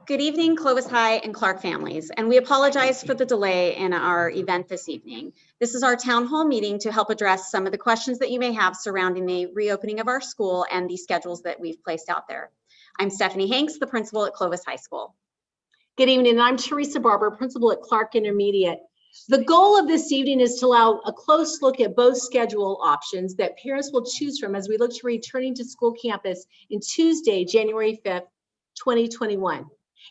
Good evening, Clovis High and Clark families, and we apologize for the delay in our event this evening. This is our town hall meeting to help address some of the questions that you may have surrounding the reopening of our school and the schedules that we've placed out there. I'm Stephanie Hanks, the principal at Clovis High School. Good evening, I'm Teresa Barber, principal at Clark Intermediate. The goal of this evening is to allow a close look at both schedule options that parents will choose from as we look to returning to school campus in Tuesday, January 5th, 2021.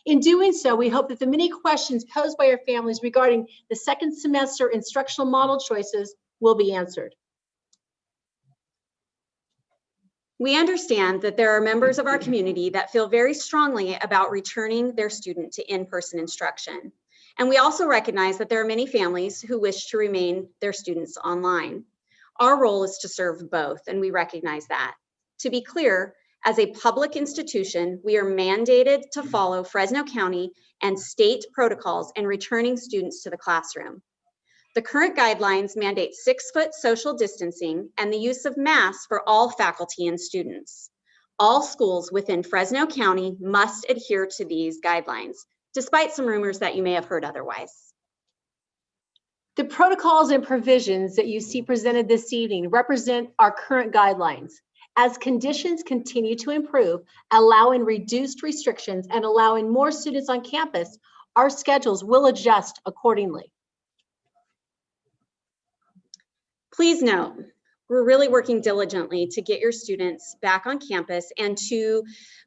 In doing so, we hope that the many questions posed by our families regarding the second semester instructional model choices will be answered. We understand that there are members of our community that feel very strongly about returning their student to in-person instruction. And we also recognize that there are many families who wish to remain their students online. Our role is to serve both, and we recognize that. To be clear, as a public institution, we are mandated to follow Fresno County and state protocols in returning students to the classroom. The current guidelines mandate 6-foot social distancing and the use of masks for all faculty and students. All schools within Fresno County must adhere to these guidelines, despite some rumors that you may have heard otherwise. The protocols and provisions that you see presented this evening represent our current guidelines. As conditions continue to improve, allowing reduced restrictions and allowing more students on campus, our schedules will adjust accordingly. Please note, we're really working diligently to get your students back on campus and to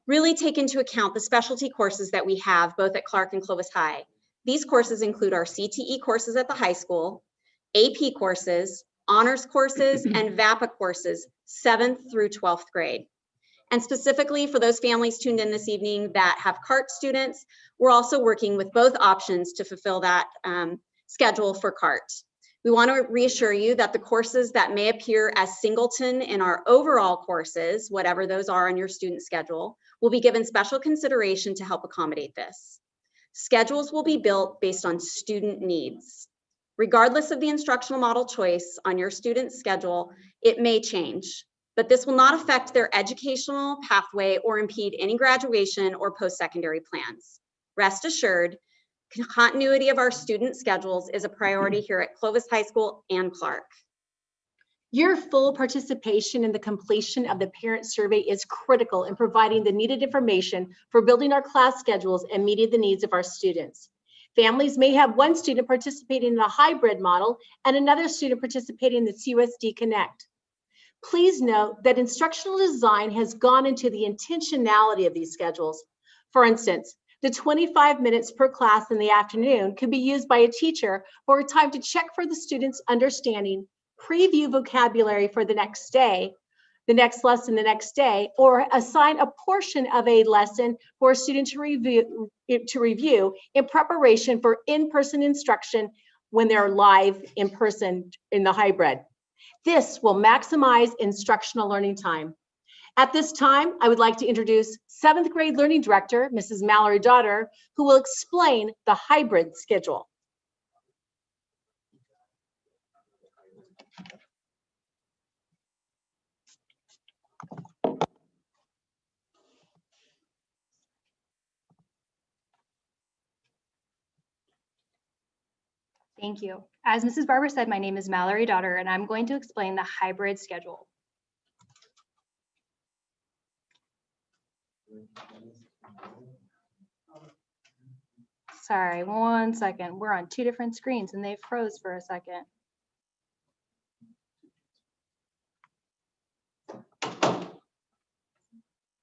really take into account the specialty courses that we have both at Clark and Clovis High. These courses include our CTE courses at the high school, AP courses, honors courses, and VAPA courses, 7th through 12th grade. And specifically for those families tuned in this evening that have CART students, we're also working with both options to fulfill that schedule for CART. We want to reassure you that the courses that may appear as singleton in our overall courses, whatever those are on your student schedule, will be given special consideration to help accommodate this. Schedules will be built based on student needs. Regardless of the instructional model choice on your student's schedule, it may change, but this will not affect their educational pathway or impede any graduation or post-secondary plans. Rest assured, continuity of our student schedules is a priority here at Clovis High School and Clark. Your full participation in the completion of the parent survey is critical in providing the needed information for building our class schedules and meeting the needs of our students. Families may have one student participating in a hybrid model and another student participating in the CUSD Connect. Please note that instructional design has gone into the intentionality of these schedules. For instance, the 25 minutes per class in the afternoon could be used by a teacher for a time to check for the student's understanding, preview vocabulary for the next day, the next lesson the next day, or assign a portion of a lesson for a student to review in preparation for in-person instruction when they're live in person in the hybrid. This will maximize instructional learning time. At this time, I would like to introduce 7th grade learning director, Mrs. Mallory Daughter, who will explain the hybrid schedule. Thank you. As Mrs. Barber said, my name is Mallory Daughter, and I'm going to explain the hybrid schedule. Sorry, one second. We're on 2 different screens and they froze for a second.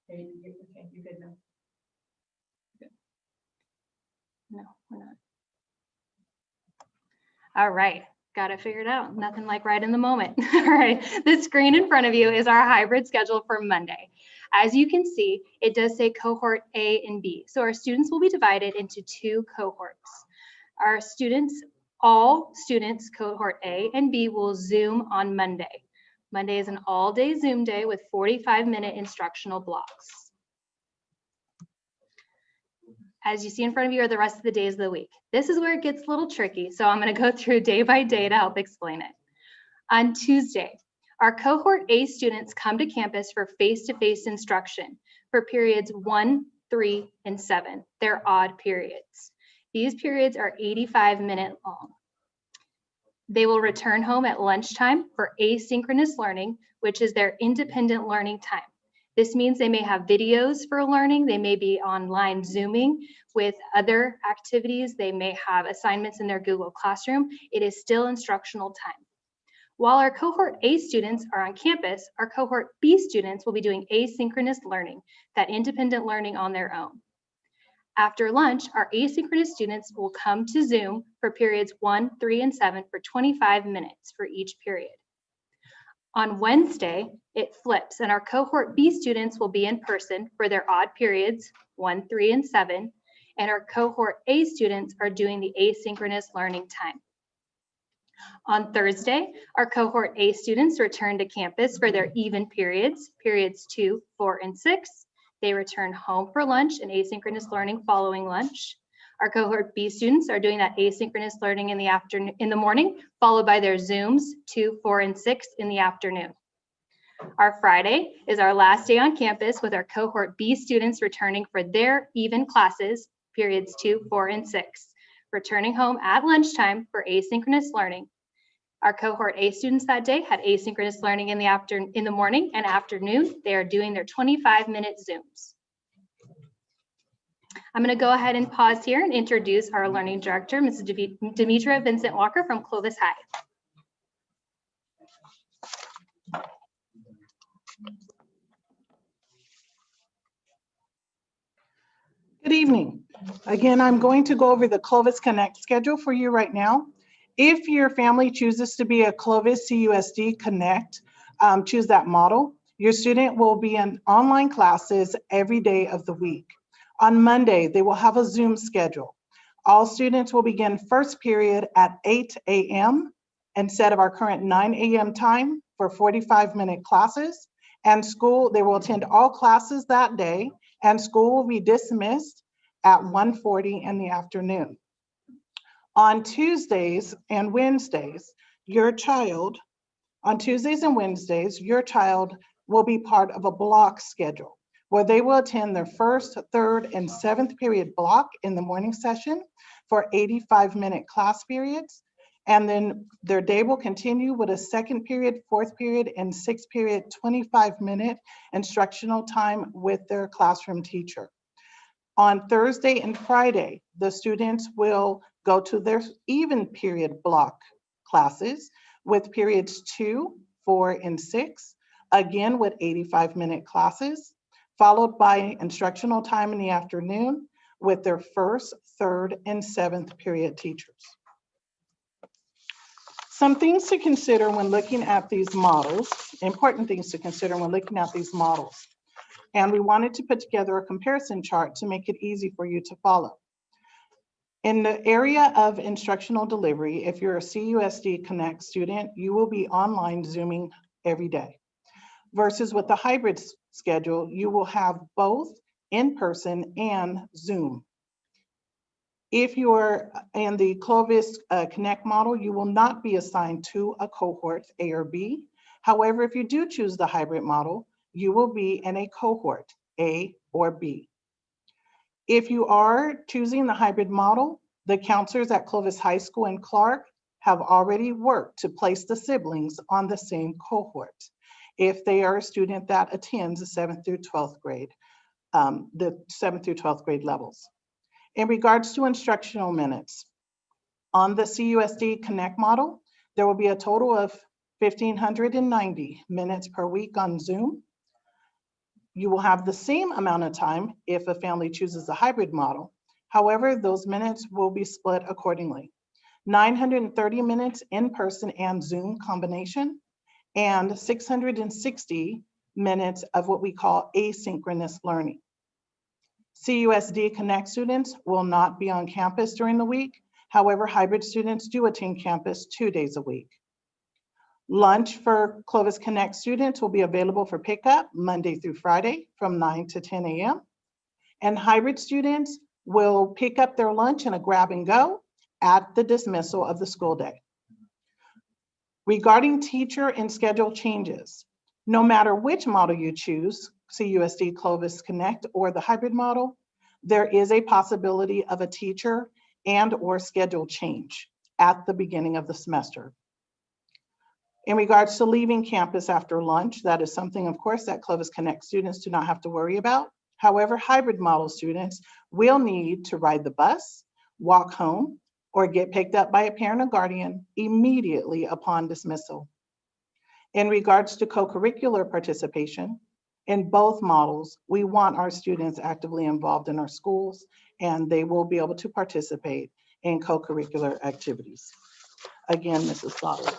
You good now? No, we're not. All right, got it figured out. Nothing like right in the moment. All right, the screen in front of you is our hybrid schedule for Monday. As you can see, it does say cohort A and B. So our students will be divided into 2 cohorts. Our students, all students, cohort A and B will Zoom on Monday. Monday is an all-day Zoom day with 45-minute instructional blocks. As you see in front of you are the rest of the days of the week. This is where it gets a little tricky, so I'm going to go through day by day to help explain it. On Tuesday, our cohort A students come to campus for face-to-face instruction for periods 1 3, and 7. They're odd periods. These periods are 85-minute long. They will return home at lunchtime for asynchronous learning, which is their independent learning time. This means they may have videos for learning. They may be online Zooming with other activities. They may have assignments in their Google Classroom. It is still instructional time. While our cohort A students are on campus, our cohort B students will be doing asynchronous learning, that independent learning on their own. After lunch, our asynchronous students will come to Zoom for periods 1, 3, and 7 for 25 minutes for each period. On Wednesday, it flips, and our cohort B students will be in person for their odd periods, 1, 3, and 7, and our cohort A students are doing the asynchronous learning time. On Thursday, our cohort A students return to campus for their even periods, periods 2, 4, and 6. They return home for lunch and asynchronous learning following lunch. Our cohort B students are doing that asynchronous learning in the morning, followed by their Zooms 2, 4, and 6 in the afternoon. Our Friday is our last day on campus with our cohort B students returning for their even classes, periods 2, 4, and 6, returning home at lunchtime for asynchronous learning. Our cohort A students that day had asynchronous learning in the morning and afternoon. They are doing their 25-minute Zooms. I'm going to go ahead and pause here and introduce our learning director, Mrs. Demetra Vincent Walker from Clovis High. Good evening. Again, I'm going to go over the Clovis Connect schedule for you right now. If your family chooses to be a Clovis CUSD Connect, choose that model. Your student will be in online classes every day of the week. On Monday, they will have a Zoom schedule. All students will begin first period at 8 a.m. instead of our current 9 a.m. time for 45-minute classes. And they will attend all classes that day, and school will be dismissed at 1:40 in the afternoon. On Tuesdays and Wednesdays, your child will be part of a block schedule where they will attend their first, third, and seventh period block in the morning session for 85-minute class periods. And then their day will continue with a second period, fourth period, and sixth period 25-minute instructional time with their classroom teacher. On Thursday and Friday, the students will go to their even period block classes with periods 2, 4, and 6, again with 85-minute classes, followed by instructional time in the afternoon with their first, third, and seventh period teachers. Some things to consider when looking at these models, important things to consider when looking at these models. And we wanted to put together a comparison chart to make it easy for you to follow. In the area of instructional delivery, if you're a CUSD Connect student, you will be online Zooming every day. Versus with the hybrid schedule, you will have both in-person and Zoom. If you're in the Clovis Connect model, you will not be assigned to a cohort A or B. However, if you do choose the hybrid model, you will be in a cohort A or B. If you are choosing the hybrid model, the counselors at Clovis High School and Clark have already worked to place the siblings on the same cohort if they are a student that attends the 7th through 12th grade, the 7th through 12th grade levels. In regards to instructional minutes, on the CUSD Connect model, there will be a total of 1,590 minutes per week on Zoom. You will have the same amount of time if a family chooses a hybrid model. However, those minutes will be split accordingly. 930 minutes in person and Zoom combination, and 660 minutes of what we call asynchronous learning. CUSD Connect students will not be on campus during the week. However, hybrid students do attend campus 2 days a week. Lunch for Clovis Connect students will be available for pickup Monday through Friday from 9 to 10 a.m. And hybrid students will pick up their lunch in a grab and go at the dismissal of the school day. Regarding teacher and schedule changes, no matter which model you choose, CUSD Clovis Connect or the hybrid model, there is a possibility of a teacher and/or schedule change at the beginning of the semester. In regards to leaving campus after lunch, that is something, of course, that Clovis Connect students do not have to worry about. However, hybrid model students will need to ride the bus, walk home, or get picked up by a parent or guardian immediately upon dismissal. In regards to co-curricular participation, in both models, we want our students actively involved in our schools, and they will be able to participate in co-curricular activities. Again, Mrs. Stoddard.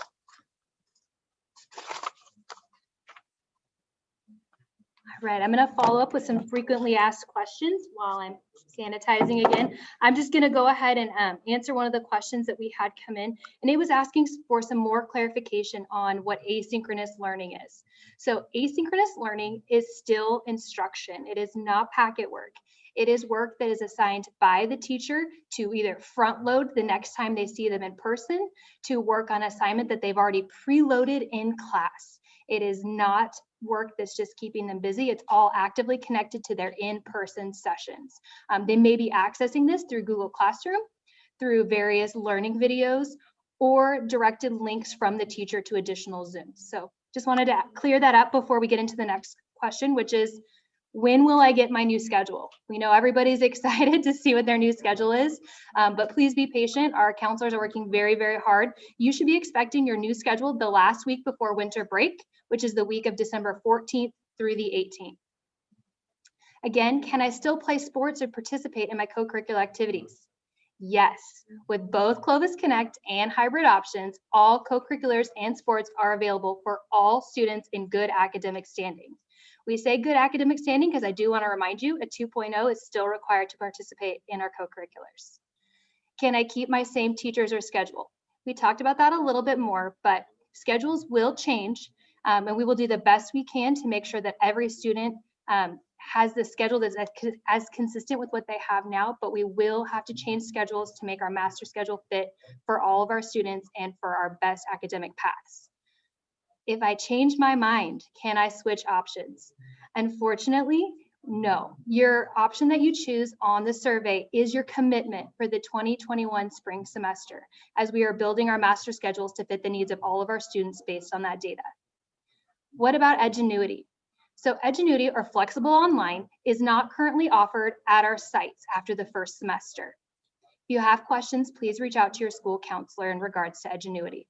All right, I'm going to follow up with some frequently asked questions while I'm sanitizing again. I'm just going to go ahead and answer one of the questions that we had come in, and it was asking for some more clarification on what asynchronous learning is. So asynchronous learning is still instruction. It is not packet work. It is work that is assigned by the teacher to either front load the next time they see them in person, to work on assignment that they've already preloaded in class. It is not work that's just keeping them busy. It's all actively connected to their in-person sessions. They may be accessing this through Google Classroom, through various learning videos, or directed links from the teacher to additional Zooms. So just wanted to clear that up before we get into the next question, which is, when will I get my new schedule? We know everybody's excited to see what their new schedule is, but please be patient. Our counselors are working very, very hard. You should be expecting your new schedule the last week before winter break, which is the week of December 14th through the 18th. Again, can I still play sports or participate in my co-curricular activities? Yes, with both Clovis Connect and hybrid options, all co-curriculars and sports are available for all students in good academic standing. We say good academic standing because I do want to remind you a 2.0 is still required to participate in our co-curriculars. Can I keep my same teachers or schedule? We talked about that a little bit more, but schedules will change, and we will do the best we can to make sure that every student has the schedule that's as consistent with what they have now, but we will have to change schedules to make our master schedule fit for all of our students and for our best academic paths. If I change my mind, can I switch options? Unfortunately, no. Your option that you choose on the survey is your commitment for the 2021 spring semester, as we are building our master schedules to fit the needs of all of our students based on that data. What about Edgenuity? So Edgenuity, or Flexible Online, is not currently offered at our sites after the first semester. If you have questions, please reach out to your school counselor in regards to Edgenuity.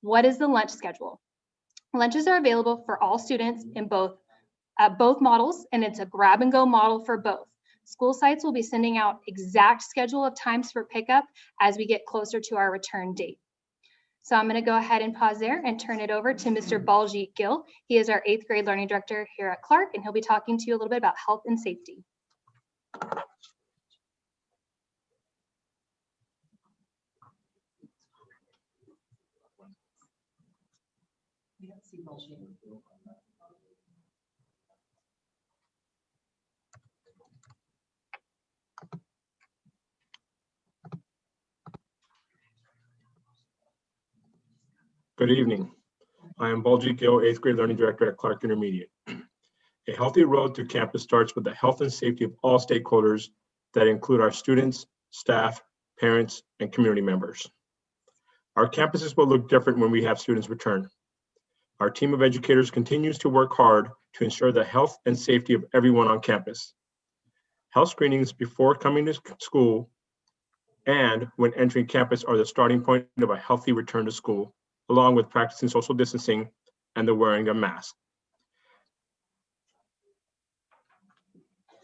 What is the lunch schedule? Lunches are available for all students in both models, and it's a grab and go model for both. School sites will be sending out exact schedule of times for pickup as we get closer to our return date. So I'm going to go ahead and pause there and turn it over to Mr. Baljit Gill. He is our 8th grade learning director here at Clark, and he'll be talking to you a little bit about health and safety. Good evening. I am Baljit Gill, 8th grade learning director at Clark Intermediate. A healthy road to campus starts with the health and safety of all stakeholders that include our students, staff, parents, and community members. Our campuses will look different when we have students return. Our team of educators continues to work hard to ensure the health and safety of everyone on campus. Health screenings before coming to school and when entering campus are the starting point of a healthy return to school, along with practicing social distancing and the wearing of masks.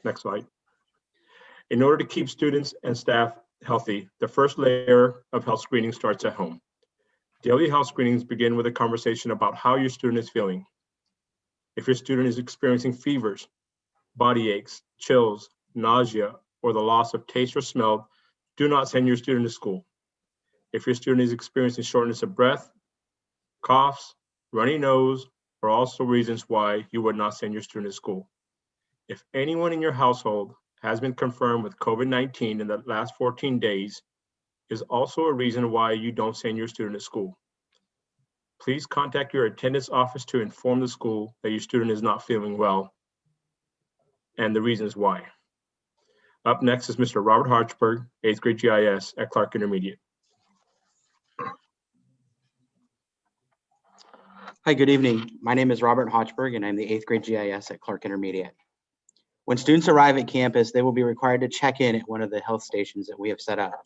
Next slide. In order to keep students and staff healthy, the first layer of health screening starts at home. Daily health screenings begin with a conversation about how your student is feeling. If your student is experiencing fevers, body aches, chills, nausea, or the loss of taste or smell, do not send your student to school. If your student is experiencing shortness of breath, coughs, runny nose, are also reasons why you would not send your student to school. If anyone in your household has been confirmed with COVID-19 in the last 14 days, is also a reason why you don't send your student to school. Please contact your attendance office to inform the school that your student is not feeling well and the reasons why. Up next is Mr. Robert Hodgeberg, 8th grade GIS at Clark Intermediate. Hi, good evening. My name is Robert Hodgeberg, and I'm the 8th grade GIS at Clark Intermediate. When students arrive at campus, they will be required to check in at one of the health stations that we have set up.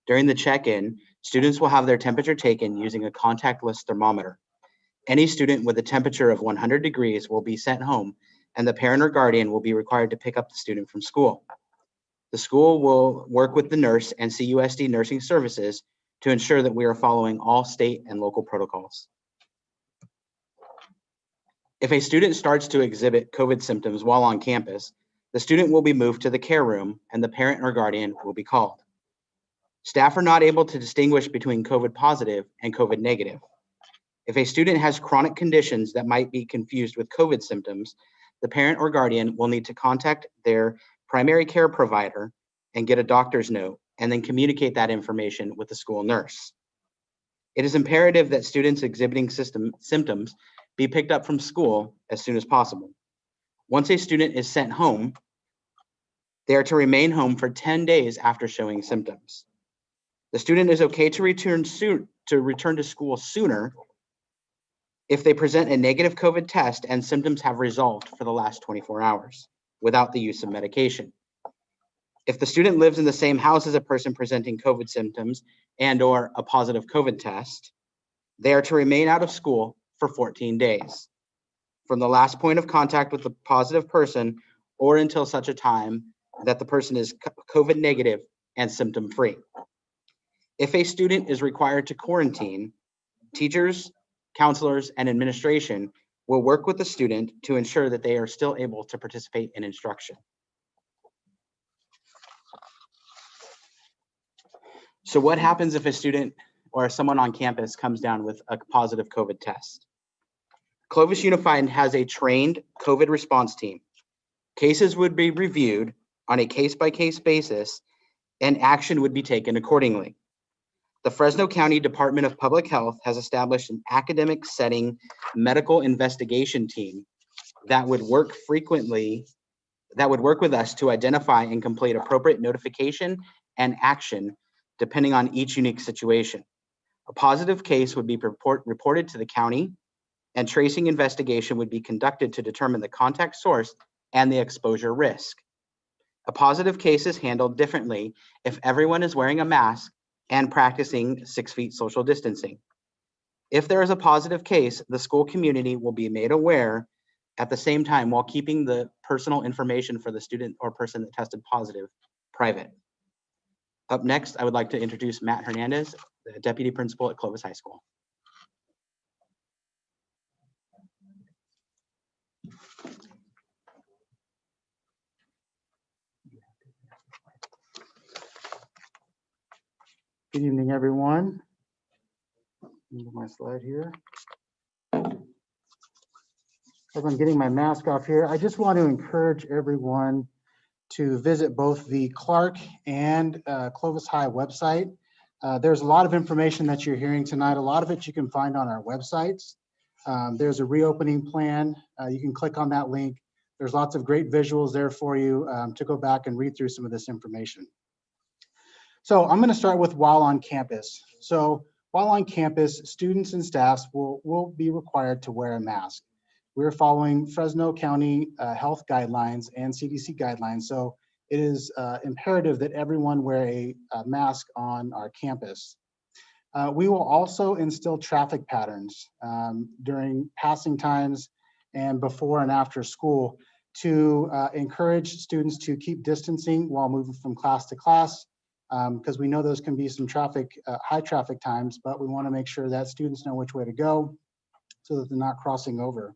During the check-in, students will have their temperature taken using a contactless thermometer. Any student with a temperature of 100 degrees will be sent home, and the parent or guardian will be required to pick up the student from school. The school will work with the nurse and CUSD nursing services to ensure that we are following all state and local protocols. If a student starts to exhibit COVID symptoms while on campus, the student will be moved to the care room and the parent or guardian will be called. Staff are not able to distinguish between COVID positive and COVID negative. If a student has chronic conditions that might be confused with COVID symptoms, the parent or guardian will need to contact their primary care provider and get a doctor's note and then communicate that information with the school nurse. It is imperative that students exhibiting symptoms be picked up from school as soon as possible. Once a student is sent home, they are to remain home for 10 days after showing symptoms. The student is okay to return to school sooner if they present a negative COVID test and symptoms have resolved for the last 24 hours without the use of medication. If the student lives in the same house as a person presenting COVID symptoms and/or a positive COVID test, they are to remain out of school for 14 days from the last point of contact with the positive person or until such a time that the person is COVID negative and symptom free. If a student is required to quarantine, teachers, counselors, and administration will work with the student to ensure that they are still able to participate in instruction. So what happens if a student or someone on campus comes down with a positive COVID test? Clovis Unified has a trained COVID response team. Cases would be reviewed on a case-by-case basis and action would be taken accordingly. The Fresno County Department of Public Health has established an academic setting medical investigation team that would work with us to identify and complete appropriate notification and action depending on each unique situation. A positive case would be reported to the county, and tracing investigation would be conducted to determine the contact source and the exposure risk. A positive case is handled differently if everyone is wearing a mask and practicing 6 feet social distancing. If there is a positive case, the school community will be made aware at the same time while keeping the personal information for the student or person that tested positive private. Up next, I would like to introduce Matt Hernandez, the Deputy Principal at Clovis High School. Good evening, everyone. Move my slide here. As I'm getting my mask off here, I just want to encourage everyone to visit both the Clark and Clovis High website. There's a lot of information that you're hearing tonight. A lot of it you can find on our websites. There's a reopening plan. You can click on that link. There's lots of great visuals there for you to go back and read through some of this information. So I'm going to start with while on campus. So while on campus, students and staffs will be required to wear a mask. We're following Fresno County health guidelines and CDC guidelines. So it is imperative that everyone wear a mask on our campus. We will also instill traffic patterns during passing times and before and after school to encourage students to keep distancing while moving from class to class, because we know those can be some high traffic times, but we want to make sure that students know which way to go so that they're not crossing over.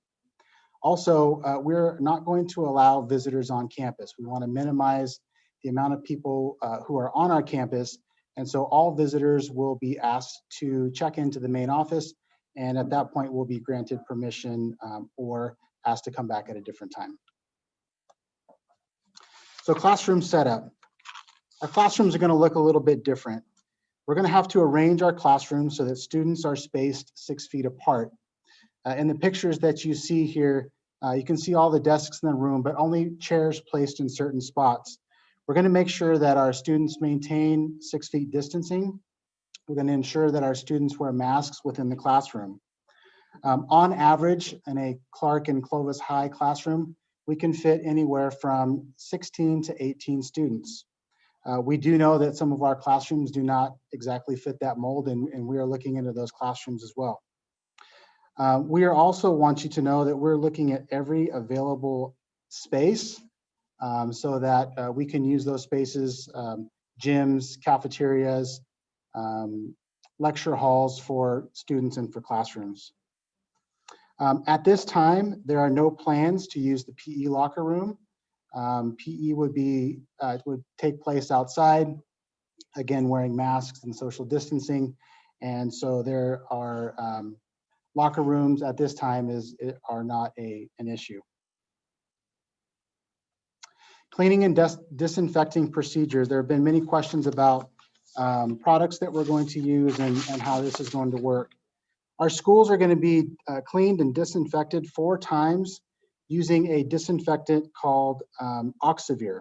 Also, we're not going to allow visitors on campus. We want to minimize the amount of people who are on our campus. And so all visitors will be asked to check into the main office. And at that point, we'll be granted permission or asked to come back at a different time. So classroom setup. Our classrooms are going to look a little bit different. We're going to have to arrange our classrooms so that students are spaced 6 feet apart. In the pictures that you see here, you can see all the desks in the room, but only chairs placed in certain spots. We're going to make sure that our students maintain 6 feet distancing. We're going to ensure that our students wear masks within the classroom. On average, in a Clark and Clovis High classroom, we can fit anywhere from 16 to 18 students. We do know that some of our classrooms do not exactly fit that mold, and we are looking into those classrooms as well. We are also want you to know that we're looking at every available space so that we can use those spaces, gyms, cafeterias, lecture halls for students and for classrooms. At this time, there are no plans to use the PE locker room. PE would take place outside, again, wearing masks and social distancing. And so there are locker rooms at this time are not an issue. Cleaning and disinfecting procedures. There have been many questions about products that we're going to use and how this is going to work. Our schools are going to be cleaned and disinfected 4 times using a disinfectant called Oxivir.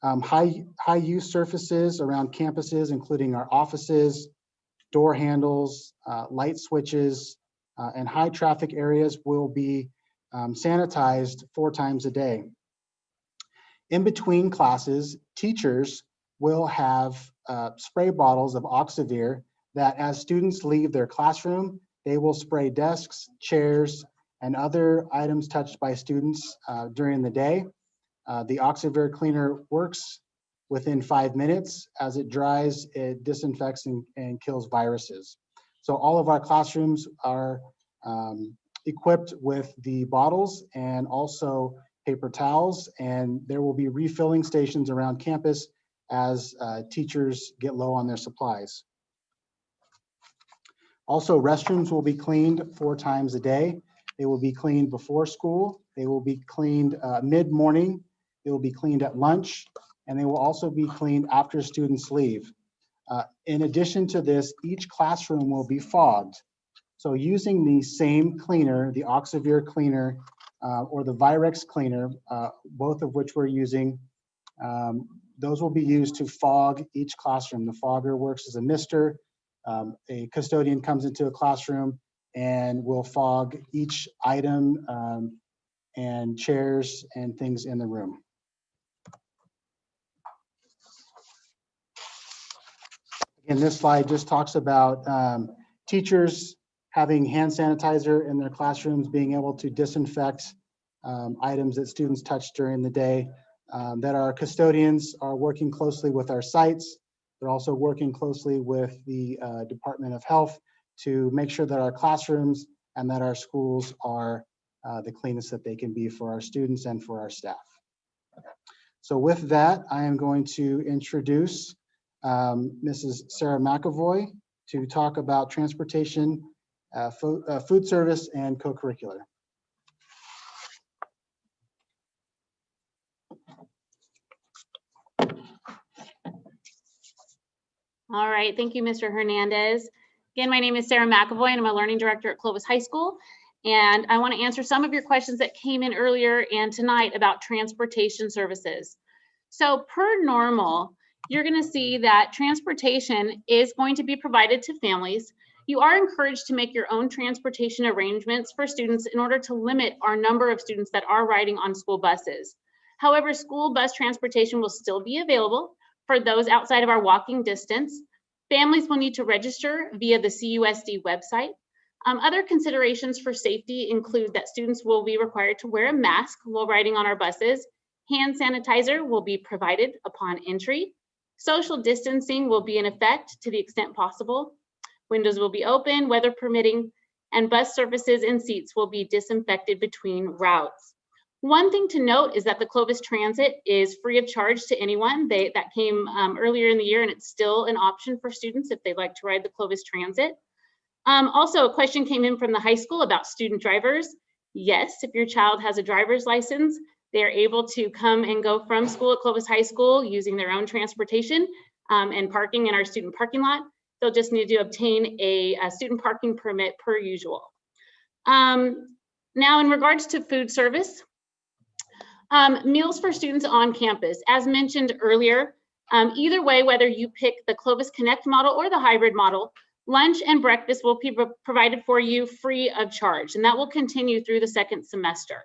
High use surfaces around campuses, including our offices, door handles, light switches, and high traffic areas will be sanitized 4 times a day. In between classes, teachers will have spray bottles of Oxivir that as students leave their classroom, they will spray desks, chairs, and other items touched by students during the day. The Oxivir cleaner works within 5 minutes. As it dries, it disinfects and kills viruses. So all of our classrooms are equipped with the bottles and also paper towels, and there will be refilling stations around campus as teachers get low on their supplies. Also, restrooms will be cleaned 4 times a day. They will be cleaned before school. They will be cleaned mid-morning. They will be cleaned at lunch, and they will also be cleaned after students leave. In addition to this, each classroom will be fogged. So using the same cleaner, the Oxivir cleaner or the Virex cleaner, both of which we're using, those will be used to fog each classroom. The fogger works as a mister. A custodian comes into a classroom and will fog each item and chairs and things in the room. Again, this slide just talks about teachers having hand sanitizer in their classrooms, being able to disinfect items that students touch during the day, that our custodians are working closely with our sites. They're also working closely with the Department of Health to make sure that our classrooms and that our schools are the cleanest that they can be for our students and for our staff. So with that, I am going to introduce Mrs. Sarah McAvoy to talk about transportation, food service, and co-curricular. All right, thank you, Mr. Hernandez. Again, my name is Sarah McAvoy, and I'm a learning director at Clovis High School. And I want to answer some of your questions that came in earlier and tonight about transportation services. So per normal, you're going to see that transportation is going to be provided to families. You are encouraged to make your own transportation arrangements for students in order to limit our number of students that are riding on school buses. However, school bus transportation will still be available for those outside of our walking distance. Families will need to register via the CUSD website. Other considerations for safety include that students will be required to wear a mask while riding on our buses. Hand sanitizer will be provided upon entry. Social distancing will be in effect to the extent possible. Windows will be open, weather permitting, and bus surfaces and seats will be disinfected between routes. One thing to note is that the Clovis Transit is free of charge to anyone. That came earlier in the year, and it's still an option for students if they'd like to ride the Clovis Transit. Also, a question came in from the high school about student drivers. Yes, if your child has a driver's license, they're able to come and go from school at Clovis High School using their own transportation and parking in our student parking lot. They'll just need to obtain a student parking permit per usual. Now, in regards to food service, Meals for students on campus. As mentioned earlier, either way, whether you pick the Clovis Connect model or the hybrid model, lunch and breakfast will be provided for you free of charge, and that will continue through the second semester.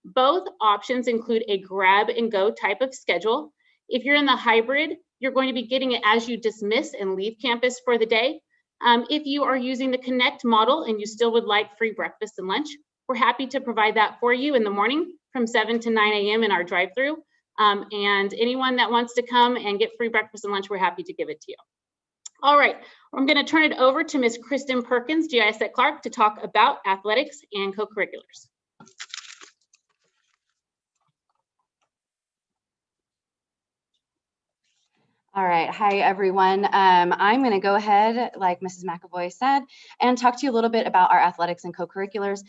Both options include a grab and go type of schedule. If you're in the hybrid, you're going to be getting it as you dismiss and leave campus for the day. If you are using the Connect model and you still would like free breakfast and lunch, we're happy to provide that for you in the morning from 7 to 9 a.m. in our drive-through. And anyone that wants to come and get free breakfast and lunch, we're happy to give it to you. All right, I'm going to turn it over to Ms. Kristen Perkins, GIS at Clark, to talk about athletics and co-curriculars. All right, hi everyone. I'm going to go ahead, like Mrs. McAvoy said, and talk to you a little bit about our athletics and co-curriculars.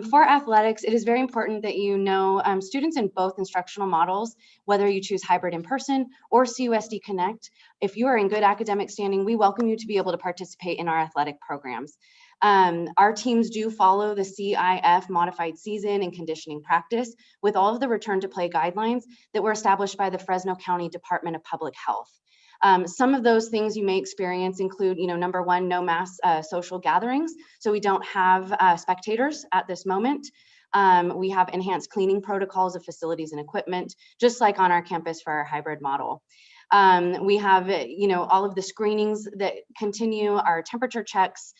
For athletics, it is very important that you know students in both instructional models, whether you choose hybrid in person or CUSD Connect. If you are in good academic standing, we welcome you to be able to participate in our athletic programs. Our teams do follow the CIF modified season and conditioning practice with all of the return to play guidelines that were established by the Fresno County Department of Public Health. Some of those things you may experience include, number one, no mass social gatherings. So we don't have spectators at this moment. We have enhanced cleaning protocols of facilities and equipment, just like on our campus for our hybrid model. We have, all of the screenings that continue, our temperature checks,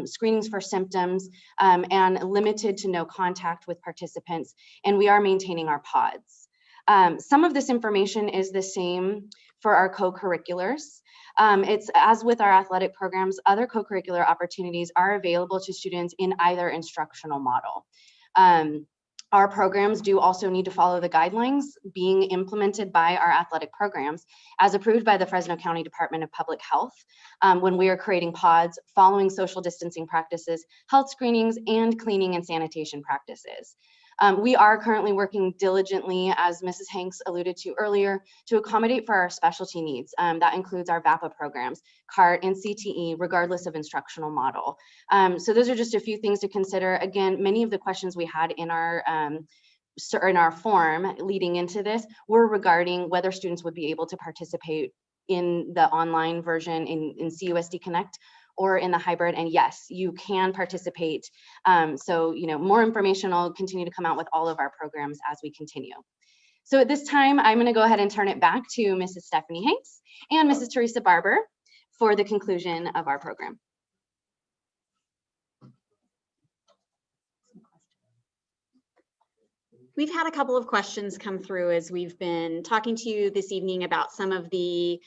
screenings for symptoms, and limited to no contact with participants. And we are maintaining our pods. Some of this information is the same for our co-curriculars. It's as with our athletic programs, other co-curricular opportunities are available to students in either instructional model. Our programs do also need to follow the guidelines being implemented by our athletic programs as approved by the Fresno County Department of Public Health when we are creating pods, following social distancing practices, health screenings, and cleaning and sanitation practices. We are currently working diligently, as Mrs. Hanks alluded to earlier, to accommodate for our specialty needs. That includes our VAPA programs, CART and CTE, regardless of instructional model. So those are just a few things to consider. Again, many of the questions we had in our form leading into this were regarding whether students would be able to participate in the online version in CUSD Connect or in the hybrid, and yes, you can participate. So, more information will continue to come out with all of our programs as we continue. So at this time, I'm gonna go ahead and turn it back to Mrs. Stephanie Hanks and Mrs. Teresa Barber for the conclusion of our program. We've had a couple of questions come through as we've been talking to you this evening about some of the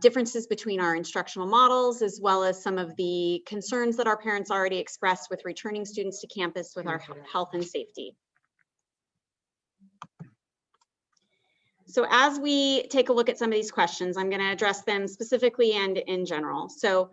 differences between our instructional models, as well as some of the concerns that our parents already expressed with returning students to campus with our health and safety. So as we take a look at some of these questions, I'm going to address them specifically and in general. So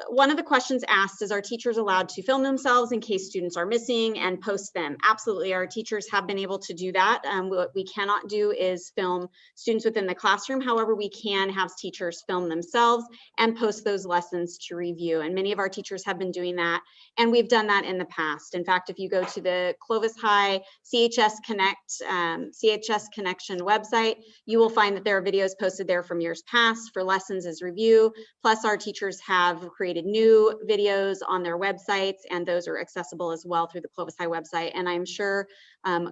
one of the questions asked is, are teachers allowed to film themselves in case students are missing and post them? Absolutely, our teachers have been able to do that. What we cannot do is film students within the classroom. However, we can have teachers film themselves and post those lessons to review. And many of our teachers have been doing that, and we've done that in the past. In fact, if you go to the Clovis High CHS Connection website, you will find that there are videos posted there from years past for lessons as review. Plus, our teachers have created new videos on their websites, and those are accessible as well through the Clovis High website. And I'm sure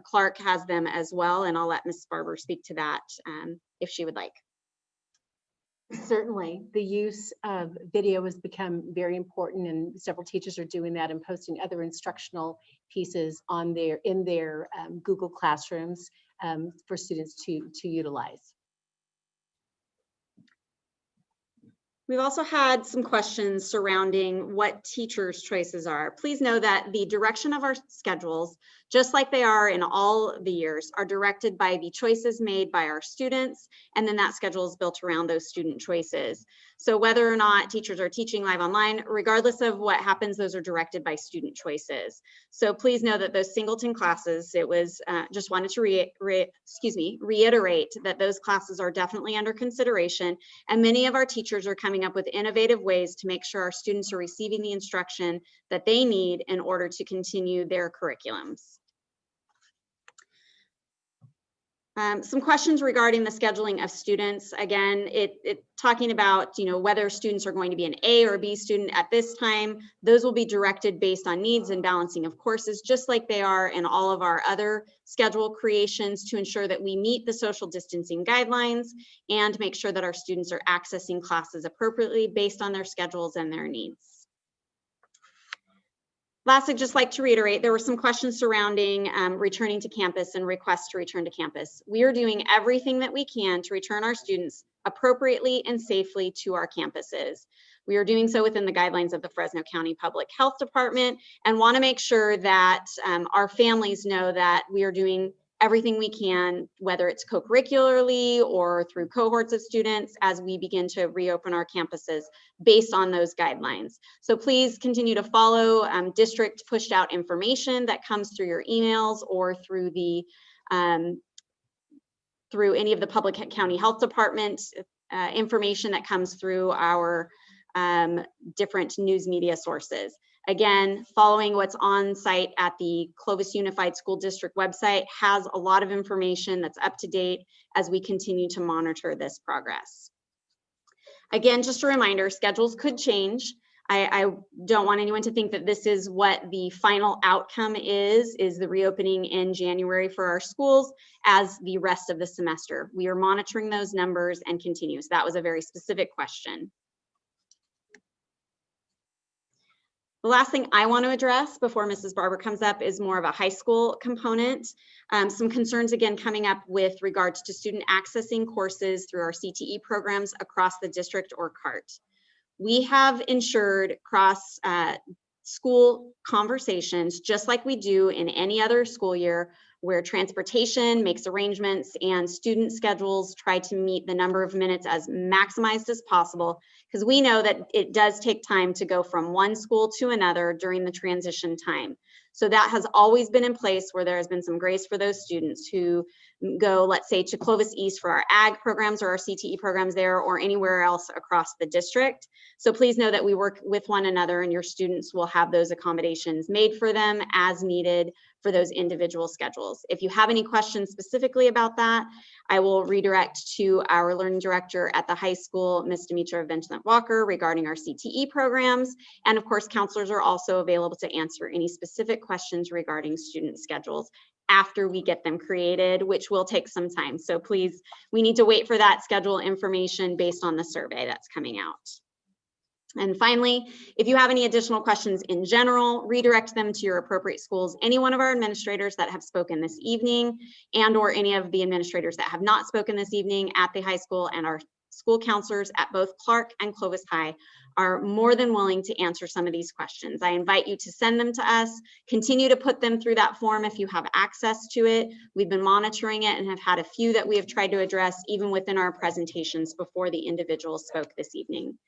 Clark has them as well, and I'll let Ms. Barber speak to that if she would like. Certainly, the use of video has become very important, and several teachers are doing that and posting other instructional pieces on in their Google Classrooms for students to utilize. We've also had some questions surrounding what teachers' choices are. Please know that the direction of our schedules, just like they are in all the years, are directed by the choices made by our students, and then that schedule is built around those student choices. So whether or not teachers are teaching live online, regardless of what happens, those are directed by student choices. So please know that those singleton classes, it was just wanted to reiterate that those classes are definitely under consideration, and many of our teachers are coming up with innovative ways to make sure our students are receiving the instruction that they need in order to continue their curriculums. Some questions regarding the scheduling of students. Again, talking about, whether students are going to be an A or B student at this time. Those will be directed based on needs and balancing of courses, just like they are in all of our other schedule creations, to ensure that we meet the social distancing guidelines and make sure that our students are accessing classes appropriately based on their schedules and their needs. Last, I'd just like to reiterate, there were some questions surrounding returning to campus and requests to return to campus. We are doing everything that we can to return our students appropriately and safely to our campuses. We are doing so within the guidelines of the Fresno County Public Health Department, and want to make sure that our families know that we are doing everything we can, whether it's co-curricularly or through cohorts of students, as we begin to reopen our campuses based on those guidelines. So please continue to follow district pushed out information that comes through your emails or through the through any of the public county health department information that comes through our different news media sources. Again, following what's on site at the Clovis Unified School District website has a lot of information that's up to date as we continue to monitor this progress. Again, just a reminder, schedules could change. I don't want anyone to think that this is what the final outcome is the reopening in January for our schools as the rest of the semester. We are monitoring those numbers and continue. So that was a very specific question. The last thing I want to address before Mrs. Barber comes up is more of a high school component. Some concerns again coming up with regards to student accessing courses through our CTE programs across the district or CART. We have ensured cross school conversations, just like we do in any other school year, where transportation makes arrangements and student schedules try to meet the number of minutes as maximized as possible, because we know that it does take time to go from one school to another during the transition time. So that has always been in place, where there has been some grace for those students who go, let's say, to Clovis East for our ag programs or our CTE programs there, or anywhere else across the district. So please know that we work with one another, and your students will have those accommodations made for them as needed for those individual schedules. If you have any questions specifically about that, I will redirect to our learning director at the high school, Ms. Demetra Vincent Walker, regarding our CTE programs. And of course, counselors are also available to answer any specific questions regarding student schedules after we get them created, which will take some time. So please, we need to wait for that schedule information based on the survey that's coming out. And finally, if you have any additional questions in general, redirect them to your appropriate schools. Any one of our administrators that have spoken this evening, and or any of the administrators that have not spoken this evening at the high school, and our school counselors at both Clark and Clovis High are more than willing to answer some of these questions. I invite you to send them to us. Continue to put them through that form if you have access to it. We've been monitoring it and have had a few that we have tried to address even within our presentations before the individuals spoke this evening.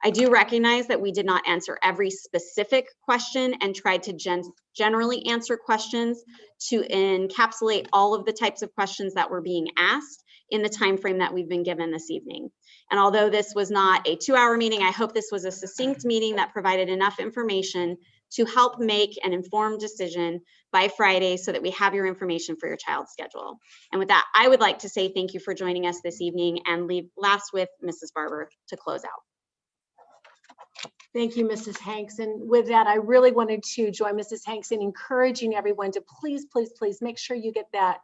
I do recognize that we did not answer every specific question and tried to generally answer questions to encapsulate all of the types of questions that were being asked in the time frame that we've been given this evening. And although this was not a 2-hour meeting, I hope this was a succinct meeting that provided enough information to help make an informed decision by Friday so that we have your information for your child's schedule. And with that, I would like to say thank you for joining us this evening, and leave last with Mrs. Barber to close out. Thank you, Mrs. Hanks. And with that, I really wanted to join Mrs. Hanks in encouraging everyone to please, please, please make sure you get that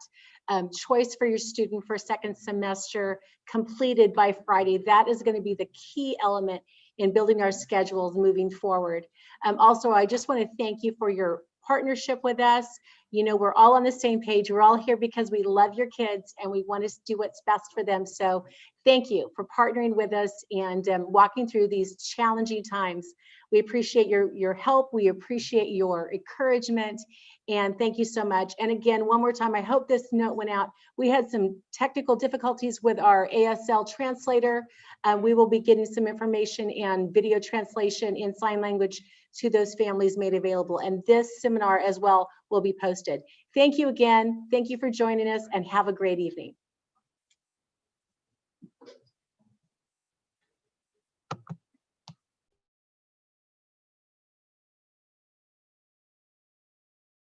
choice for your student for second semester completed by Friday. That is going to be the key element in building our schedules moving forward. Also, I just want to thank you for your partnership with us. You know, we're all on the same page. We're all here because we love your kids and we want to do what's best for them. So thank you for partnering with us and walking through these challenging times. We appreciate your help. We appreciate your encouragement. And thank you so much. And again, one more time, I hope this note went out. We had some technical difficulties with our ASL translator. We will be getting some information and video translation in sign language to those families made available. And this seminar as well will be posted. Thank you again. Thank you for joining us, and have a great evening.